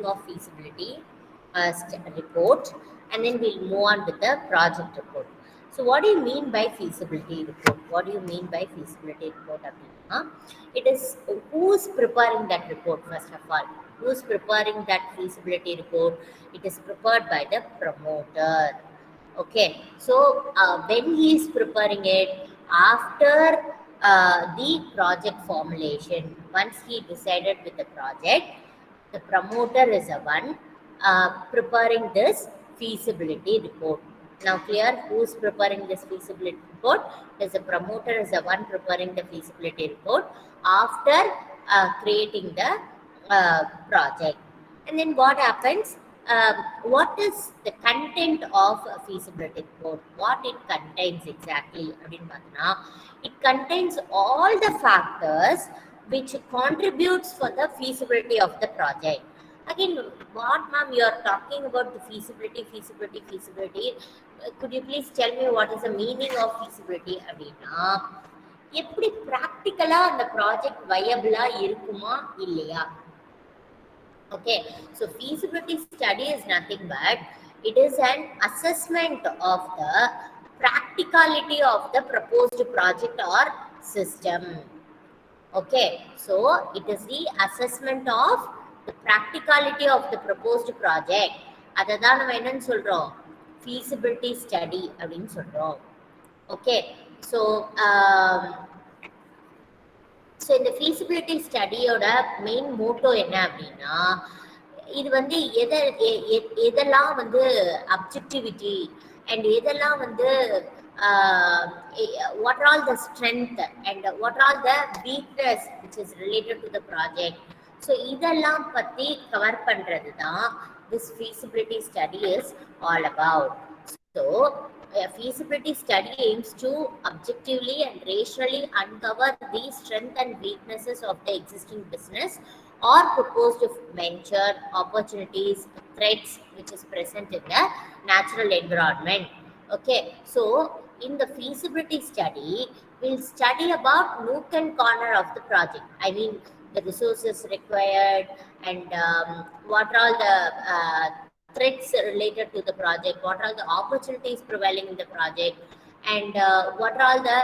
meaning of feasibility report, and then we'll move on with the project report. So what do you mean by feasibility report? What do you mean by feasibility report? It is who's preparing that report, first of all. Who's preparing that feasibility report? It is prepared by the promoter. Okay, so when he is preparing it after the project formulation, once he decided with the project, the promoter is the one preparing this feasibility report. Now, clear who's preparing this feasibility report? Is the promoter is the one preparing the feasibility report after creating the project. And then what happens? What is the content of a feasibility report? What it contains exactly? It contains all the factors which contributes for the feasibility of the project. Again, what ma'am you are talking about the feasibility. Could you please tell me what is the meaning of feasibility? எப்படி ப்ராக்டிக்கலா அந்த project வயபிளா இருக்குமா இல்லையா? Okay, so feasibility study is nothing but it is an assessment of the practicality of the proposed project or system. Okay, so it is the assessment of the practicality of the proposed project. அததான் நம்ம என்னன்னு சொல்றோம்? Feasibility study அப்படின்னு சொல்றோம். Okay, so இந்த feasibility ஸ்டடியோட main Moto என்ன அப்படின்னா, இது வந்து எதெல்லாம் வந்து அப்ஜெக்டிவிட்டி அண்ட் எதெல்லாம் வந்து what are all the strength and what are all the weakness which is related to the project. So இதெல்லாம் பற்றி கவர் பண்ணுறது தான் this feasibility study is all about. So a feasibility study aims to objectively and rationally uncover the strengths and weaknesses of the existing business or proposed venture, opportunities, threats which is present in the natural environment. Okay, so in the feasibility study, we'll study about nook and corner of the project. I mean, the resources required and what are all the threats related to the project, what are the opportunities prevailing in the project, and what are all the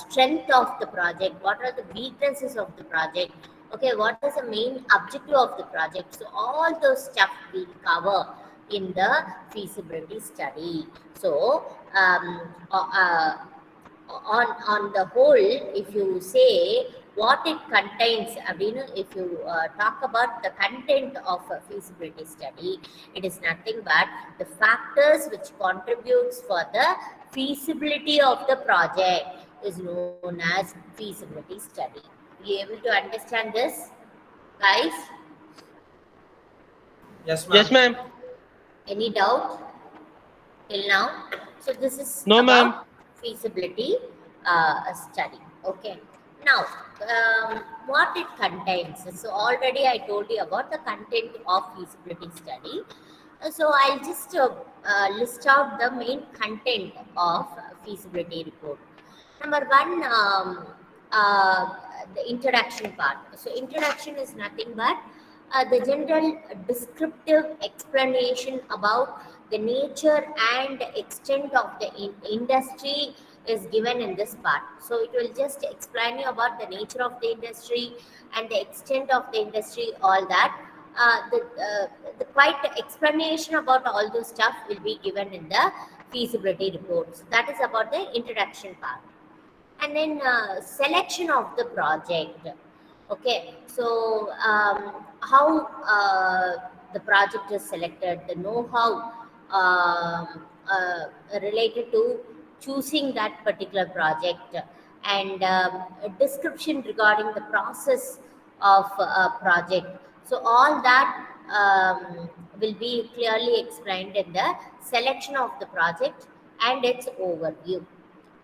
strength of the project, what are the weaknesses of the project. Okay, what is the main objective of the project? So all those stuff we cover in the feasibility study. So on the whole, if you say what it contains, if you talk about the content of a feasibility study, it is nothing but the factors which contributes for the feasibility of the project is known as feasibility study. You able to understand this, guys? Yes, ma'am. Yes, ma'am. Any doubt till now? So this is No, about ma'am. feasibility study. Okay, now what it contains. So already I told you about the content of feasibility study. So I'll just list out the main content of feasibility report. Number one, the introduction part. So introduction is nothing but the general descriptive explanation about the nature and extent of the industry is given in this part. So it will just explain you about the nature of the industry and the extent of the industry, all that. The quite explanation about all those stuff will be given in the feasibility reports. That is about the introduction part. And then selection of the project. Okay, so how the project is selected, the know-how related to choosing that particular project, and a description regarding the process of a project. So all that will be clearly explained in the selection of the project and its overview.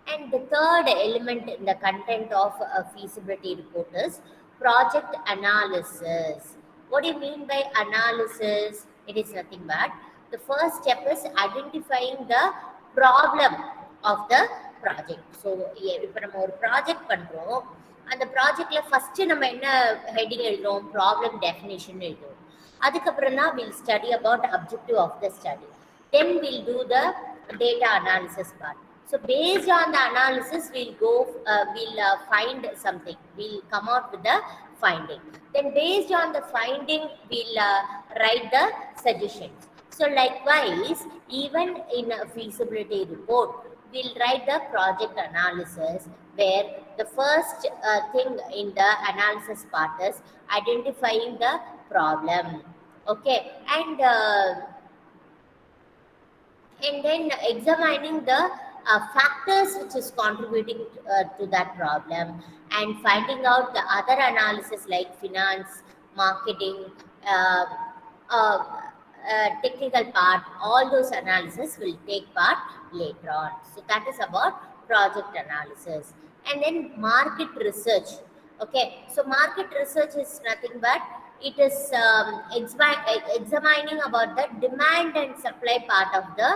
And the third element in the content of a feasibility report is project analysis. What do you mean by analysis? It is nothing but the first step is identifying the problem of the project. So இப்போ நம்ம ஒரு project பண்றோம், அந்த ப்ராஜெக்ட்ல first நம்ம என்ன heading எழுதுறோம்? Problem definition எழுதுறோம். அதுக்கப்புறம் தான் we'll study about objective of the study. Then we'll do the data analysis part. So based on the analysis, we'll find something. We'll come out with the finding. Then based on the finding, we'll write the suggestions. So likewise, even in a feasibility report, we'll write the project analysis, where the first thing in the analysis part is identifying the problem. Okay, and then examining the factors which is contributing to that problem, and finding out the other analysis like finance, marketing, uh, uh, technical part. All those analysis will take part later on. So that is about project analysis. And then market research. Okay, so market research is nothing but it is examining about the demand and supply part of the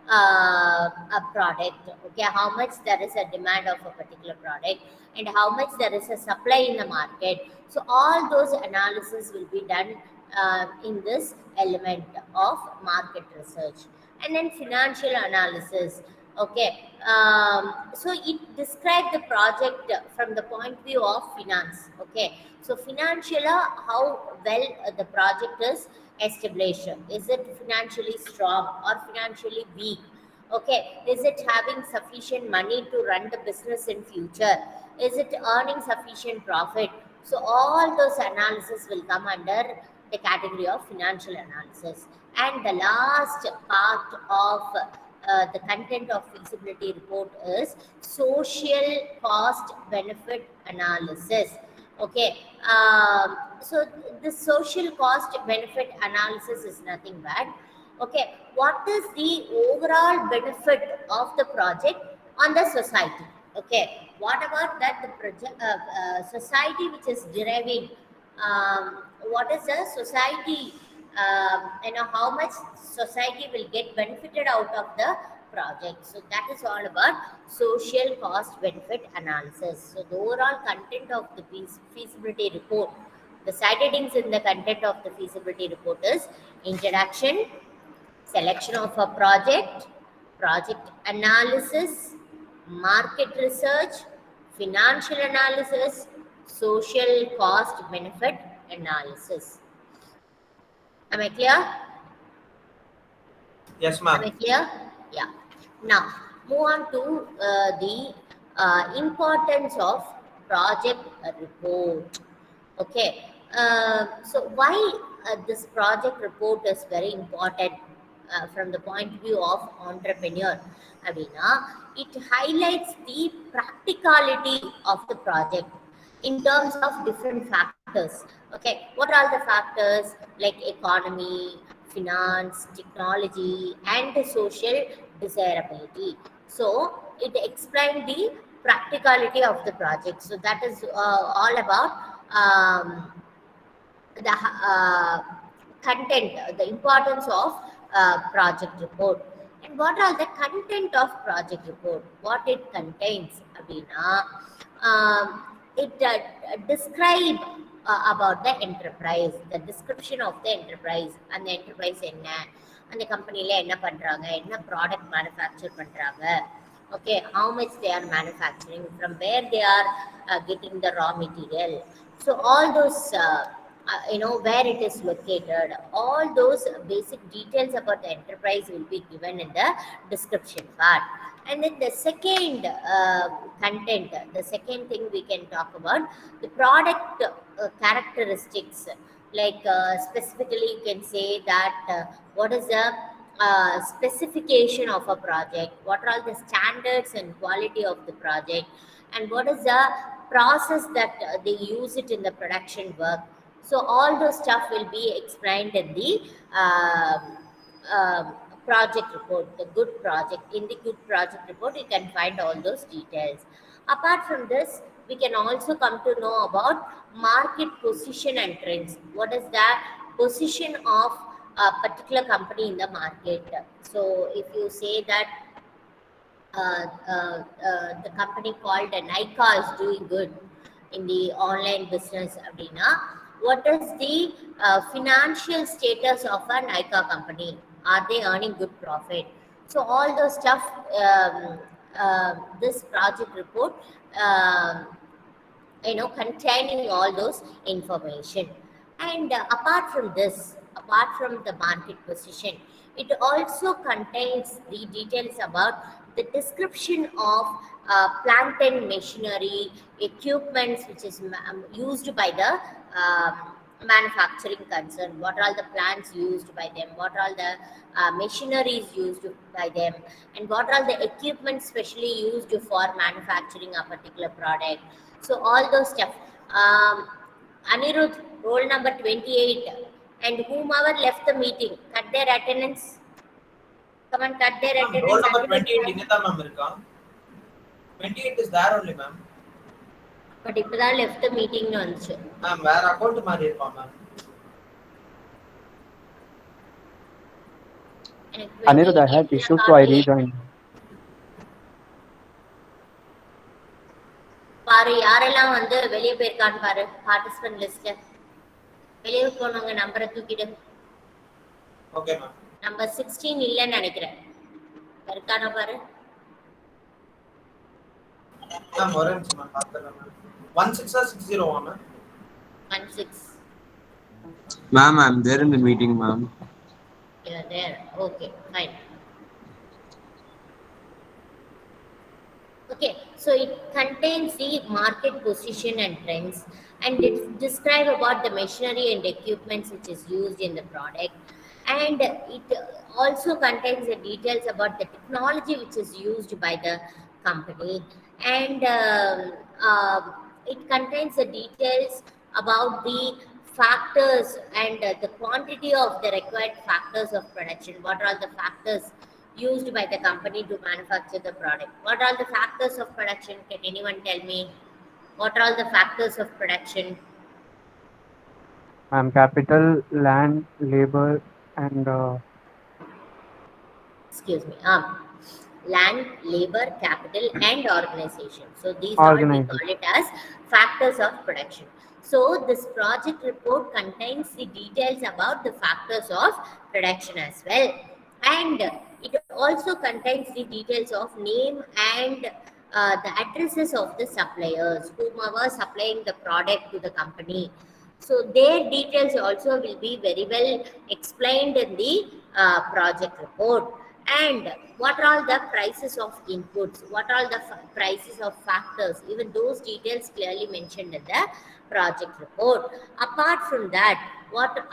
a product. Okay, how much there is a demand of a particular product and how much there is a supply in the market. So all those analysis will be done in this element of market research. And then financial analysis. Okay, so it describes the project from the point of view of finance. Okay, so financial, how well the project is established. Is it financially strong or financially weak? Okay, is it having sufficient money to run the business in future? Is it earning sufficient profit? So all those analysis will come under the category of financial analysis. And the last part of the content of feasibility report is social cost benefit analysis. Okay, so the social cost benefit analysis is nothing but, okay, what is the overall benefit of the project on the society? Okay, what about that the project society which is deriving, what is the society, how much society will get benefited out of the project. So that is all about social cost benefit analysis. So the overall content of the feasibility report, the side headings in the content of the feasibility report is introduction, selection of a project, project analysis, market research, financial analysis, social cost benefit analysis. Am I clear? Yes, Am ma'am. I clear? Yeah. Now, move on to the importance of project report. Okay. So, why this project report is very important from the point of view of entrepreneur? Abhina, it highlights the practicality of the project in terms of different factors. Okay, what are the factors like economy, finance, technology, and the social desirability? So it explained the practicality of the project. So that is all about the content, the importance of project report. And what are the content of project report? What it contains, Abhina? It describe about the enterprise, the description of the enterprise, and the enterprise என்ன, அந்த கம்பெனியில் என்ன பண்ணுறாங்க, என்ன product manufacture பண்ணுறாங்க, okay, how much they are manufacturing, from where they are getting the raw material. So all those where it is located, all those basic details about the enterprise will be given in the description part. And then the second content, the second thing we can talk about, the product characteristics, like specifically you can say that what is the specification of a project, what are all the standards and quality of the project, and what is the process that they use it in the production work. So all those stuff will be explained in the um, project report, the good project. In the good project report, you can find all those details. Apart from this, we can also come to know about market position and trends. What is the position of a particular company in the market? So if you say that the company called Nika is doing good in the online business arena. What is the financial status of a Nika company? Are they earning good profit? So all those stuff, this project report, um containing all those information. And apart from this, apart from the market position, it also contains the details about the description of plant and machinery equipments which is used by the manufacturing concern. What are all the plants used by them, what are all the machineries used by them, and what are all the equipment specially used for manufacturing a particular product. So all those stuff. Anirudh, roll number 28, and whomever left the meeting, cut their attendance. Come and cut their Ma'am, roll attendance. number Anirudh, 28 Ingetha ma'am irukka. 28 is there only ma'am. but இப்பதான் left the meeting னு வந்துச்சு. Ma'am, வேற account மாறி இருப்பா ma'am. எனக்கு Anirudh, I 28 had ல issues, so I காட்டலையே. rejoined. பாரு யாரெல்லாம் வந்து வெளியே போயிருக்கான்னு பாரு பார்ட்டிசிபென்ட் லிஸ்ட்ல. வெளியே போனவங்க நம்பரை தூக்கிடு. Okay ma'am. நம்பர் 16 இல்லைன்னு நினைக்கிறேன். இருக்கானா பாரு. மேம் ஒரே நிமிஷம் மேம் பார்த்துறேன் ma'am. 16 or 60 ma'am? 16. Ma'am, I'm there in the meeting, ma'am. You're there. Okay, fine. Okay, so it contains the market position and trends, and it describe about the machinery and equipments which is used in the product, and it also contains the details about the technology which is used by the company, and it contains the details about the factors and the quantity of the required factors of production. What are all the factors used by the company to manufacture the product? What are the factors of production? Can anyone tell me? What are all the factors of production? Capital, land, labor, and Excuse me. Land, labor, capital, and organization. So these all we organization. call it as factors of production. So this project report contains the details about the factors of production as well, and it also contains the details of name and the addresses of the suppliers whomever supplying the product to the company. So their details also will be very well explained in the project report. And what are all the prices of inputs, what are all the prices of factors, even those details clearly mentioned in the project report. Apart from that,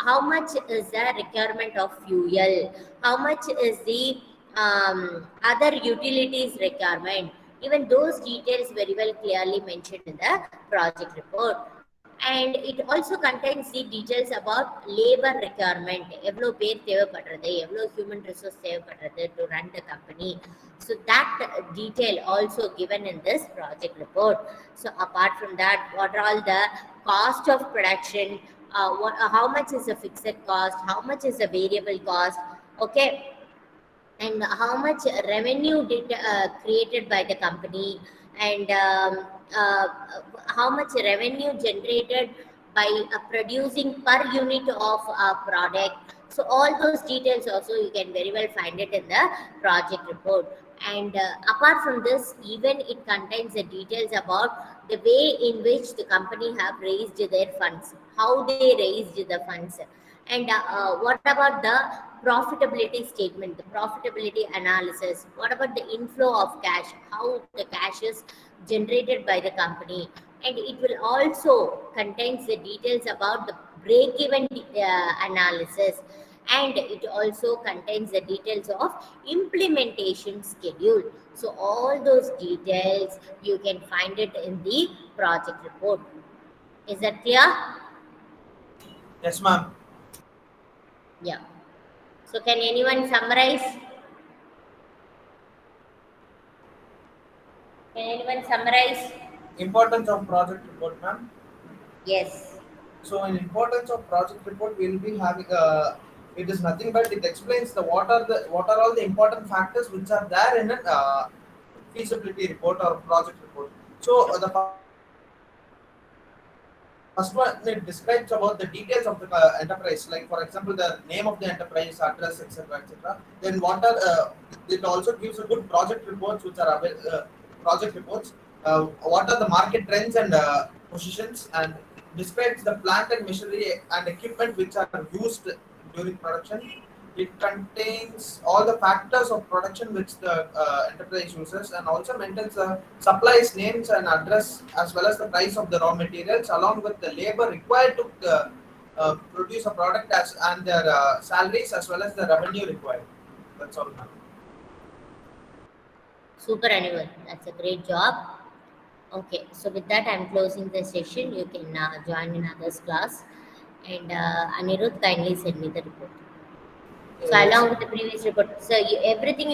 how much is the requirement of fuel, how much is the other utilities requirement, even those details very well clearly mentioned in the project report. And it also contains the details about labor requirement, எவ்வளோ பேர் தேவைப்படுறது, எவ்வளோ human resource தேவைப்படுறது to run the company. So that detail also given in this project report. So apart from that, what are all the cost of production, how much is the fixed cost, how much is the variable cost, okay, and how much revenue created by the company, and how much revenue generated by producing per unit of a product. So all those details also you can very well find it in the project report. And apart from this, even it contains the details about the way in which the company have raised their funds, how they raised the funds, and what about the profitability statement, the profitability analysis, what about the inflow of cash, how the cash is generated by the company. And it will also contains the details about the break-even analysis, and it also contains the details of implementation schedule. So all those details you can find it in the project report. Is that clear? Yes ma'am. Yeah. So can anyone summarize? Can anyone summarize? Importance of project report ma'am. Yes. So in importance of project report we will be having it is nothing but it explains what are all the important factors which are there in a feasibility report or project report. So the First one, it describes about the details of the enterprise, like for example, the name of the enterprise, address, etc., etc. Then what are it also gives a good project reports, which are project reports. What are the market trends and positions, and describes the plant and machinery and equipment which are used during production. It contains all the factors of production which the enterprise uses, and also maintains the supplies names and address, as well as the price of the raw materials, along with the labor required to produce a product, as and their salaries, as well as the revenue required. That's all, ma'am. Super, Animal. That's a great job. Okay, so with that, I'm closing the session. You can join in others class. And Anirudh, kindly send me the report. So Yes, along with the ma'am. previous report, so everything